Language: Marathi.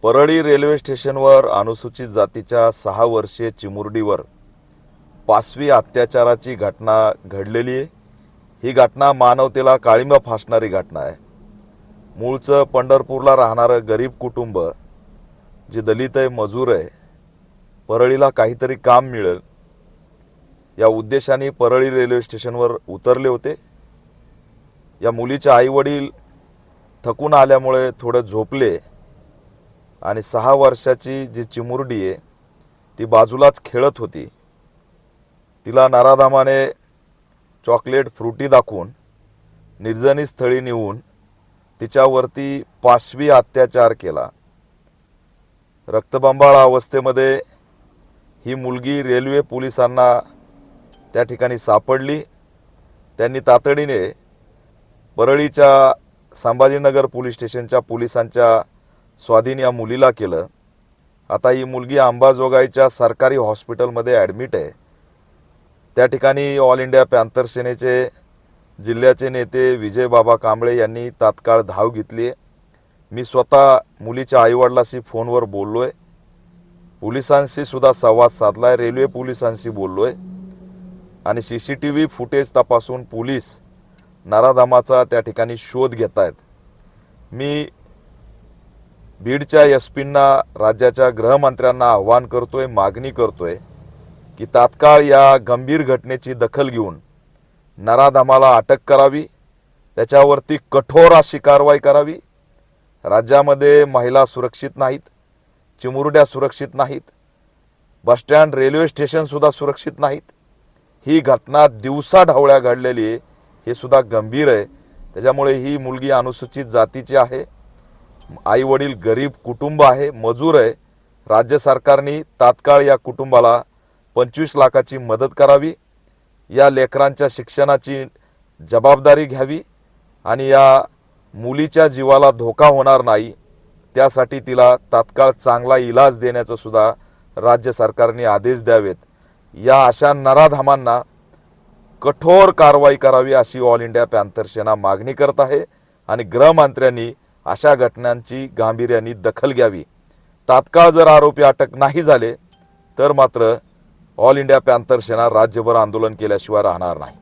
परळी रेल्वे स्टेशनवर अनुसूचित जातीच्या 6 वर्षीय चिमुरडीवर 5वी अत्याचाराची घटना घडलेली आहे। ही घटना मानवतेला काळिमा फासणारी घटना आहे। मूळचं पंढरपूरला राहणारं गरीब कुटुंब जे दलित आहे, मजूर आहे, परळीला काहीतरी काम मिळेल या उद्देशाने परळी रेल्वे स्टेशनवर उतरले होते। या मुलीचे आईवडील थकून आल्यामुळे थोडे झोपले आणि 6 वर्षाची जी चिमुरडी आहे ती बाजूलाच खेळत होती। तिला नराधामाने चॉकलेट फ्रुटी दाखवून निर्जनी स्थळी नेऊन तिच्यावरती 5वी अत्याचार केला। रक्तबंबाळ अवस्थेमध्ये ही मुलगी रेल्वे पोलिसांना त्या ठिकाणी सापडली। त्यांनी तातडीने परळीच्या संभाजीनगर पोलीस स्टेशनच्या पोलिसांच्या स्वाधीन या मुलीला केलं। आता ही मुलगी अंबाजोगाईच्या सरकारी हॉस्पिटलमध्ये ॲडमिट आहे। त्या ठिकाणी ऑल इंडिया पॅंथर सेनेचे जिल्ह्याचे नेते विजय बाबा कांबळे यांनी तात्काळ धाव घेतली आहे। मी स्वतः मुलीच्या आईवडिलांशी फोनवर बोललोय, पोलिसांशी सुद्धा संवाद साधलाय, रेल्वे पोलिसांशी बोललोय आणि CCTV फुटेज तपासून पोलीस नराधामाचा त्या ठिकाणी शोध घेत आहेत। मी बीडच्या SP-ना, राज्याच्या गृहमंत्र्यांना आवाहन करतोय, मागणी करतोय की तात्काळ या गंभीर घटनेची दखल घेऊन नराधामाला अटक करावी, त्याच्यावरती कठोर अशी कारवाई करावी। राज्यामध्ये महिला सुरक्षित नाहीत, चिमुरड्या सुरक्षित नाहीत, बसस्टँड रेल्वे स्टेशन सुद्धा सुरक्षित नाहीत। ही घटना दिवसा ढवळ्या घडलेली आहे, हे सुद्धा गंभीर आहे। त्याच्यामुळे ही मुलगी अनुसूचित जातीची आहे, आई वडील गरीब कुटुंब आहे, मजूर आहे। राज्य सरकारने तात्काळ या कुटुंबाला 25 लाखाची मदत करावी, या लेकरांच्या शिक्षणाची जबाबदारी घ्यावी आणि या मुलीच्या जीवाला धोका होणार नाही त्यासाठी तिला तात्काळ चांगला इलाज देण्याचं सुद्धा राज्य सरकारने आदेश द्यावेत। या अशा नराधामांना कठोर कारवाई करावी अशी ऑल इंडिया पॅंथर सेना मागणी करत आहे आणि गृहमंत्र्यांनी अशा घटनांची गांभीर्याने दखल घ्यावी। तात्काळ जर आरोपी अटक नाही झाले तर मात्र ऑल इंडिया पॅंथर सेना राज्यभर आंदोलन केल्याशिवाय राहणार नाही।